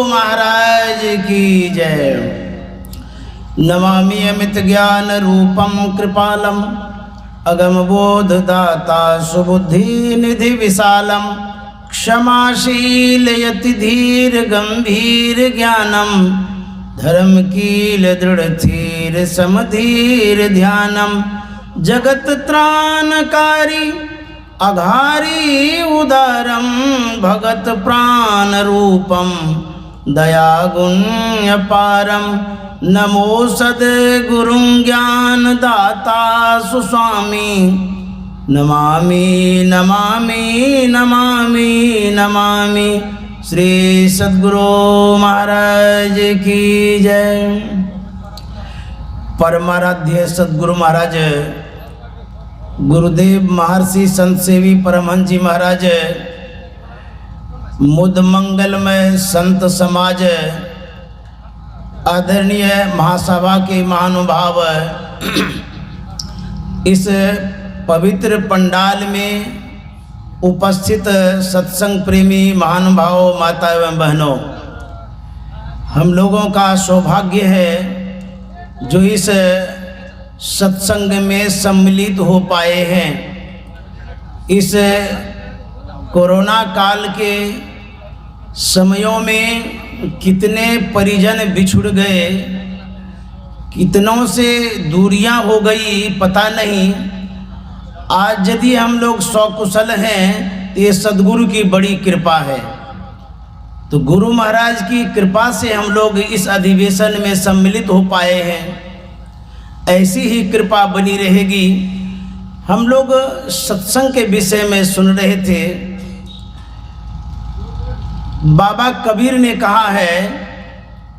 महाराज की जय। नमामि अमित ज्ञान रूपम कृपालम अगम बोध दाता सुबुद्धि निधि विशालम क्षमाशील यति धीर गंभीर ज्ञानम धर्म कील दृढ़ थीर समधीर ध्यानम जगत त्राणकारी अघारी उदारम भगत प्राण रूपम दया गुण्य पारम नमो सद्गुरुं ज्ञान दाता सुस्वामी नमामि नमामि नमामि नमामि श्री सद्गुरु महाराज की जय। परमाराध्य सद्गुरु महाराज गुरुदेव महर्षि संत सेवी परमहंस जी महाराज मुद मंगलमय संत समाज आदरणीय महासभा के महानुभाव इस पवित्र पंडाल में उपस्थित सत्संग प्रेमी महानुभाव माता एवं बहनों, हम लोगों का सौभाग्य है जो इस सत्संग में सम्मिलित हो पाए हैं। इस कोरोना काल के समयों में कितने परिजन बिछुड़ गए, कितनों से दूरियां हो गई पता नहीं। आज यदि हम लोग सकुशल हैं तो ये सद्गुरु की बड़ी कृपा है। तो गुरु महाराज की कृपा से हम लोग इस अधिवेशन में सम्मिलित हो पाए हैं। ऐसी ही कृपा बनी रहेगी। हम लोग सत्संग के विषय में सुन रहे थे। बाबा कबीर ने कहा है,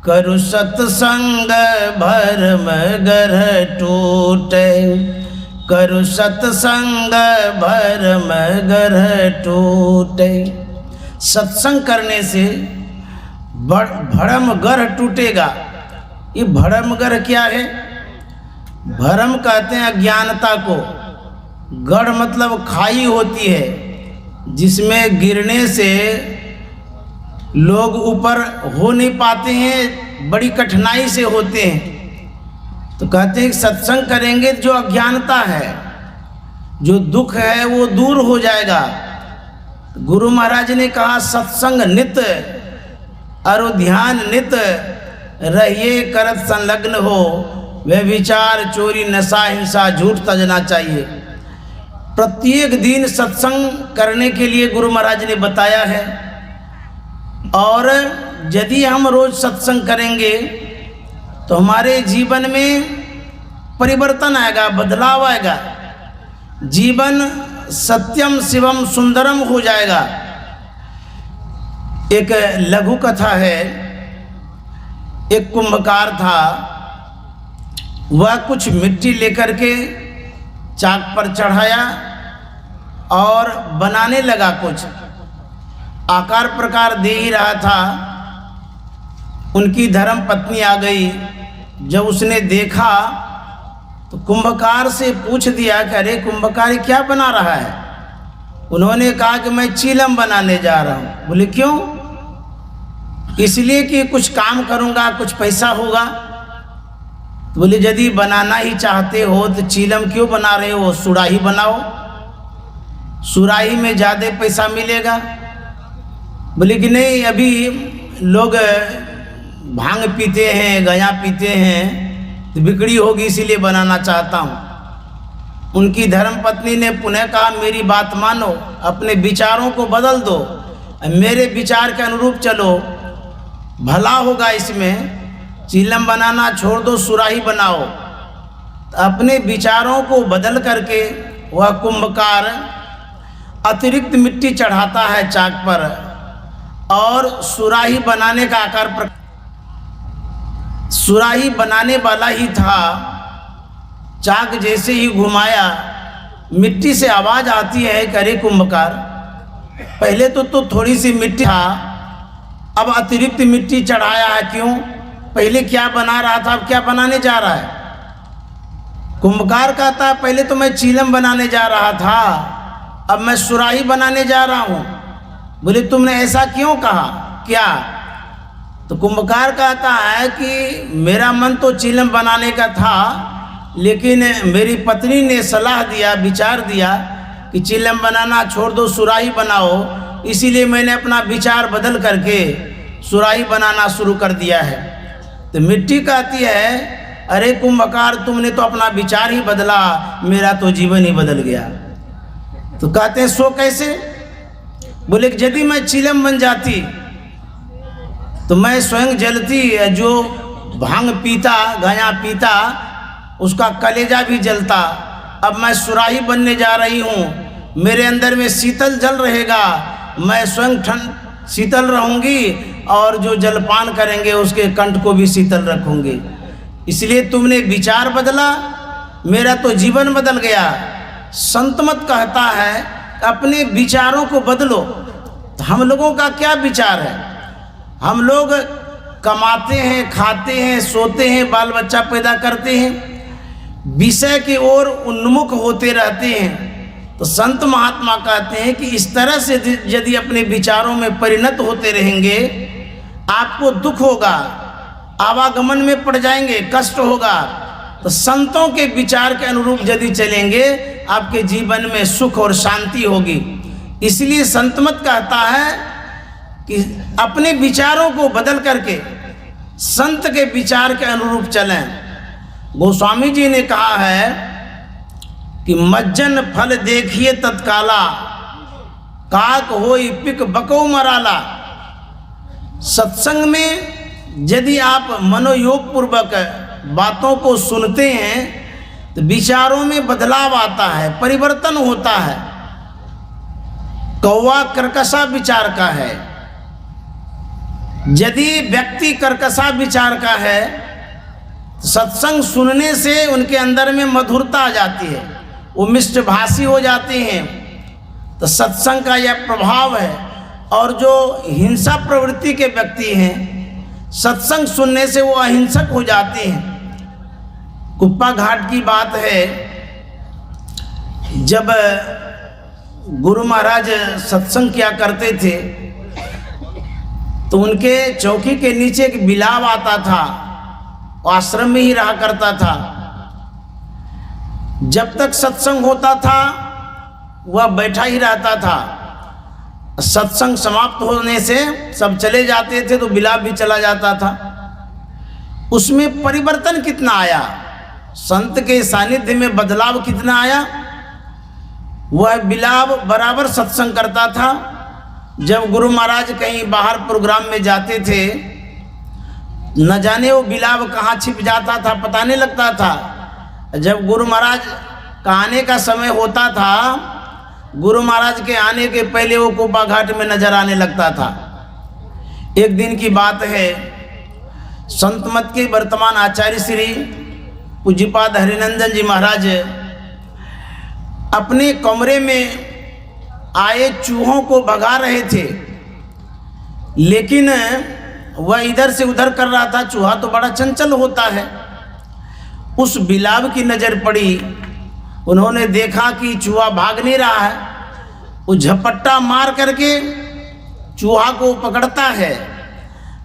करु सत्संग भरम गर्ह टूटे, करु सत्संग भरम गर्ह टूटे। सत्संग करने से भरम गर्ह टूटेगा। ये भरम गर्ह क्या है? भरम कहते हैं अज्ञानता को। गढ़ मतलब खाई होती है जिसमें गिरने से लोग ऊपर हो नहीं पाते हैं, बड़ी कठिनाई से होते हैं। तो कहते हैं सत्संग करेंगे जो अज्ञानता है, जो दुख है वो दूर हो जाएगा। गुरु महाराज ने कहा सत्संग नित और ध्यान नित रहिए करत संलग्न हो, वह विचार चोरी नशा हिंसा झूठ तजना चाहिए। प्रत्येक दिन सत्संग करने के लिए गुरु महाराज ने बताया है। और यदि हम रोज सत्संग करेंगे तो हमारे जीवन में परिवर्तन आएगा, बदलाव आएगा। जीवन सत्यम शिवम सुंदरम हो जाएगा। एक लघु कथा है। एक कुंभकार था, वह कुछ मिट्टी लेकर के चाक पर चढ़ाया और बनाने लगा। कुछ आकार प्रकार दे ही रहा था। उनकी धर्म पत्नी आ गई। जब उसने देखा तो कुंभकार से पूछ दिया कि अरे कुंभकार क्या बना रहा है? उन्होंने कहा कि मैं चीलम बनाने जा रहा हूँ। बोले क्यों? इसलिए कि कुछ काम करूँगा, कुछ पैसा होगा। तो बोले यदि बनाना ही चाहते हो तो चीलम क्यों बना रहे हो? सुराही बनाओ, सुराही में ज़्यादा पैसा मिलेगा। बोले कि नहीं, अभी लोग भांग पीते हैं, गया पीते हैं तो बिगड़ी होगी, इसीलिए बनाना चाहता हूँ। उनकी धर्मपत्नी ने पुनः कहा मेरी बात मानो, अपने विचारों को बदल दो, मेरे विचार के अनुरूप चलो, भला होगा इसमें। चीलम बनाना छोड़ दो, सुराही बनाओ। तो अपने विचारों को बदल करके वह कुंभकार अतिरिक्त मिट्टी चढ़ाता है चाक पर और सुराही बनाने का आकार सुराही बनाने वाला ही था। चाक जैसे ही घुमाया मिट्टी से आवाज आती है कि अरे कुंभकार, पहले तो थोड़ी सी मिट्टी था, अब अतिरिक्त मिट्टी चढ़ाया है क्यों? पहले क्या बना रहा था, अब क्या बनाने जा रहा है? कुंभकार कहता है पहले तो मैं चीलम बनाने जा रहा था, अब मैं सुराही बनाने जा रहा हूँ। बोले तुमने ऐसा क्यों कहा, क्या? तो कुंभकार कहता है कि मेरा मन तो चीलम बनाने का था, लेकिन मेरी पत्नी ने सलाह दिया, विचार दिया कि चीलम बनाना छोड़ दो, सुराही बनाओ, इसीलिए मैंने अपना विचार बदल करके सुराही बनाना शुरू कर दिया है। तो मिट्टी कहती है अरे कुंभकार, तुमने तो अपना विचार ही बदला, मेरा तो जीवन ही बदल गया। तो कहते हैं सो कैसे? बोले कि यदि मैं चीलम बन जाती तो मैं स्वयं जलती, जो भांग पीता, गांजा पीता, उसका कलेजा भी जलता। अब मैं सुराही बनने जा रही हूँ, मेरे अंदर में शीतल जल रहेगा, मैं स्वयं ठंड शीतल रहूँगी और जो जलपान करेंगे उसके कंठ को भी शीतल रखूँगी। इसलिए तुमने विचार बदला, मेरा तो जीवन बदल गया। संत मत कहता है अपने विचारों को बदलो। तो हम लोगों का क्या विचार है? हम लोग कमाते हैं, खाते हैं, सोते हैं, बाल बच्चा पैदा करते हैं, विषय की ओर उन्मुख होते रहते हैं। तो संत महात्मा कहते हैं कि इस तरह से यदि अपने विचारों में परिणत होते रहेंगे, आपको दुख होगा, आवागमन में पड़ जाएंगे, कष्ट होगा। तो संतों के विचार के अनुरूप यदि चलेंगे, आपके जीवन में सुख और शांति होगी। इसलिए संत मत कहता है कि अपने विचारों को बदल करके संत के विचार के अनुरूप चलें। गोस्वामी जी ने कहा है कि मज्जन फल देखिए तत्काला, काक होई पिक बको मराला। सत्संग में यदि आप मनोयोग पूर्वक बातों को सुनते हैं तो विचारों में बदलाव आता है, परिवर्तन होता है। कौवा कर्कशा विचार का है, यदि व्यक्ति कर्कशा विचार का है तो सत्संग सुनने से उनके अंदर में मधुरता आ जाती है, वो मिष्टभाषी हो जाते हैं। तो सत्संग का यह प्रभाव है। और जो हिंसा प्रवृत्ति के व्यक्ति हैं, सत्संग सुनने से वो अहिंसक हो जाते हैं। कुप्पा घाट की बात है, जब गुरु महाराज सत्संग किया करते थे तो उनके चौकी के नीचे एक बिलाव आता था, आश्रम में ही रहा करता था। जब तक सत्संग होता था वह बैठा ही रहता था। सत्संग समाप्त होने से सब चले जाते थे तो बिलाव भी चला जाता था। उसमें परिवर्तन कितना आया, संत के सानिध्य में बदलाव कितना आया। वह बिलाव बराबर सत्संग करता था। जब गुरु महाराज कहीं बाहर प्रोग्राम में जाते थे, न जाने वो बिलाव कहाँ छिप जाता था, पता नहीं लगता था। जब गुरु महाराज का आने का समय होता था, गुरु महाराज के आने के पहले वो कुप्पा घाट में नजर आने लगता था। एक दिन की बात है, संत मत के वर्तमान आचार्य श्री पूज्यपाद हरिनंदन जी महाराज अपने कमरे में आए चूहों को भगा रहे थे, लेकिन वह इधर से उधर कर रहा था। चूहा तो बड़ा चंचल होता है। उस बिलाव की नज़र पड़ी, उन्होंने देखा कि चूहा भाग नहीं रहा है। वो झपट्टा मार करके चूहा को पकड़ता है,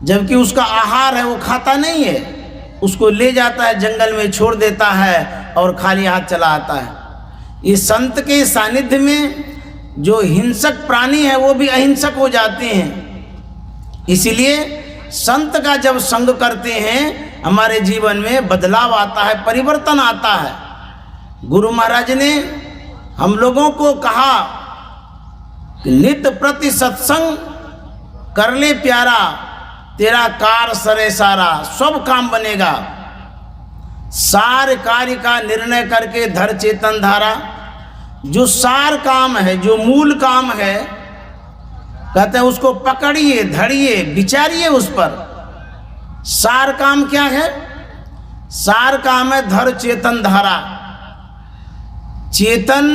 जबकि उसका आहार है, वो खाता नहीं है। उसको ले जाता है, जंगल में छोड़ देता है और खाली हाथ चला आता है। इस संत के सानिध्य में जो हिंसक प्राणी है वो भी अहिंसक हो जाते हैं। इसलिए संत का जब संग करते हैं, हमारे जीवन में बदलाव आता है, परिवर्तन आता है। गुरु महाराज ने हम लोगों को कहा कि नित्य प्रति सत्संग कर ले प्यारा, तेरा कार सरे सारा, सब काम बनेगा। सार कार्य का निर्णय करके धर चेतन धारा। जो सार काम है, जो मूल काम है, कहते हैं उसको पकड़िए, धड़िए, विचारिए उस पर। सार काम क्या है? सार काम है धर चेतन धारा। चेतन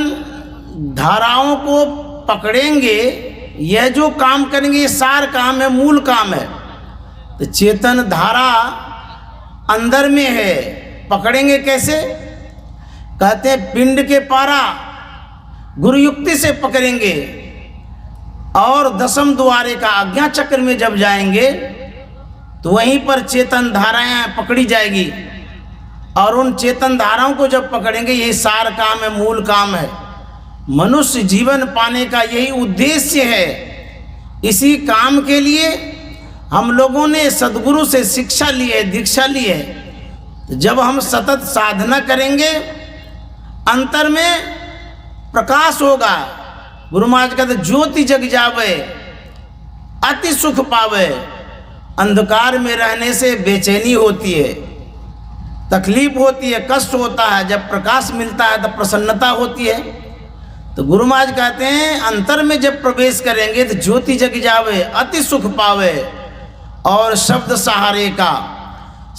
धाराओं को पकड़ेंगे, यह जो काम करेंगे ये सार काम है, मूल काम है। तो चेतन धारा अंदर में है, पकड़ेंगे कैसे? कहते हैं पिंड के पारा गुरु युक्ति से पकड़ेंगे और दशम द्वारे का आज्ञा चक्र में जब जाएंगे तो वहीं पर चेतन धाराएं पकड़ी जाएगी और उन चेतन धाराओं को जब पकड़ेंगे, यही सार काम है, मूल काम है। मनुष्य जीवन पाने का यही उद्देश्य है। इसी काम के लिए हम लोगों ने सद्गुरु से शिक्षा ली है, दीक्षा ली है। तो जब हम सतत साधना करेंगे अंतर में प्रकाश होगा। गुरु महाराज कहते ज्योति जग जावे अति सुख पावे। अंधकार में रहने से बेचैनी होती है, तकलीफ होती है, कष्ट होता है। जब प्रकाश मिलता है तब प्रसन्नता होती है। तो गुरु महाराज कहते हैं अंतर में जब प्रवेश करेंगे तो ज्योति जग जावे अति सुख पावे और शब्द सहारे का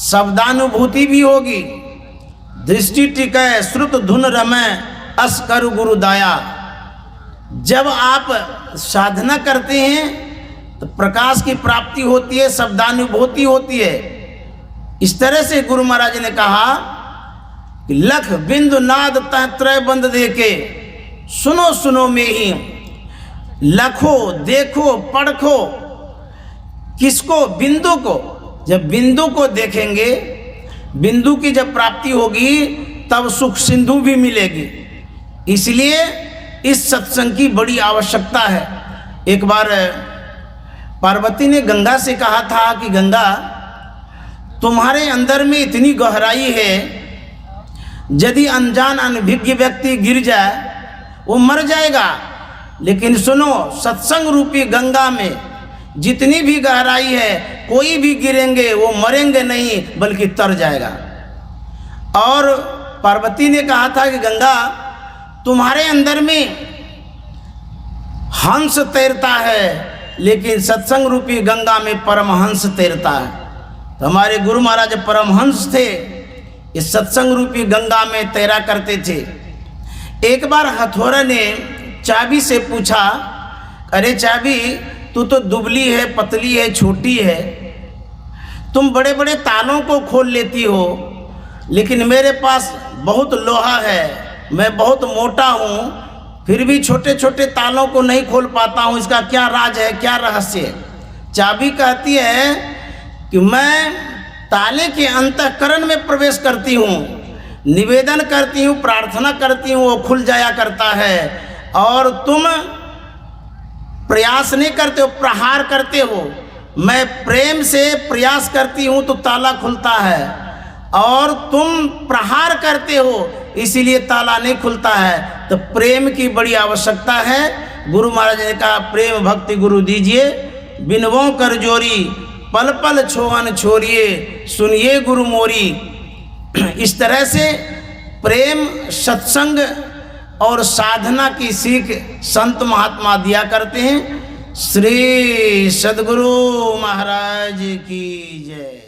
शब्दानुभूति भी होगी। दृष्टि टिकै श्रुत धुन रमै अस करु गुरु दाया। जब आप साधना करते हैं तो प्रकाश की प्राप्ति होती है, शब्दानुभूति होती है। इस तरह से गुरु महाराज ने कहा कि लख बिंदु नाद तह त्रय बंद देके सुनो सुनो में ही लखो देखो पढ़ो। किसको? बिंदु को। जब बिंदु को देखेंगे, बिंदु की जब प्राप्ति होगी तब सुख सिंधु भी मिलेगी। इसलिए इस सत्संग की बड़ी आवश्यकता है। एक बार पार्वती ने गंगा से कहा था कि गंगा, तुम्हारे अंदर में इतनी गहराई है, यदि अनजान अनभिज्ञ व्यक्ति गिर जाए वो मर जाएगा, लेकिन सुनो सत्संग रूपी गंगा में जितनी भी गहराई है, कोई भी गिरेंगे वो मरेंगे नहीं बल्कि तर जाएगा। और पार्वती ने कहा था कि गंगा, तुम्हारे अंदर में हंस तैरता है, लेकिन सत्संग रूपी गंगा में परमहंस तैरता है। तो हमारे गुरु महाराज परमहंस थे, इस सत्संग रूपी गंगा में तैरा करते थे। एक बार हथौड़ा ने चाबी से पूछा, अरे चाबी, तू तो दुबली है, पतली है, छोटी है, तुम बड़े बड़े तालों को खोल लेती हो, लेकिन मेरे पास बहुत लोहा है, मैं बहुत मोटा हूँ, फिर भी छोटे छोटे तालों को नहीं खोल पाता हूँ। इसका क्या राज है, क्या रहस्य है? चाबी कहती है कि मैं ताले के अंतःकरण में प्रवेश करती हूँ, निवेदन करती हूँ, प्रार्थना करती हूँ, वो खुल जाया करता है। और तुम प्रयास नहीं करते हो, प्रहार करते हो। मैं प्रेम से प्रयास करती हूँ तो ताला खुलता है, और तुम प्रहार करते हो इसीलिए ताला नहीं खुलता है। तो प्रेम की बड़ी आवश्यकता है। गुरु महाराज ने कहा प्रेम भक्ति गुरु दीजिए, बिनवों कर जोरी, पल पल छोहन छोड़िए, सुनिए गुरु मोरी। इस तरह से प्रेम, सत्संग और साधना की सीख संत महात्मा दिया करते हैं। श्री सद्गुरु महाराज की जय।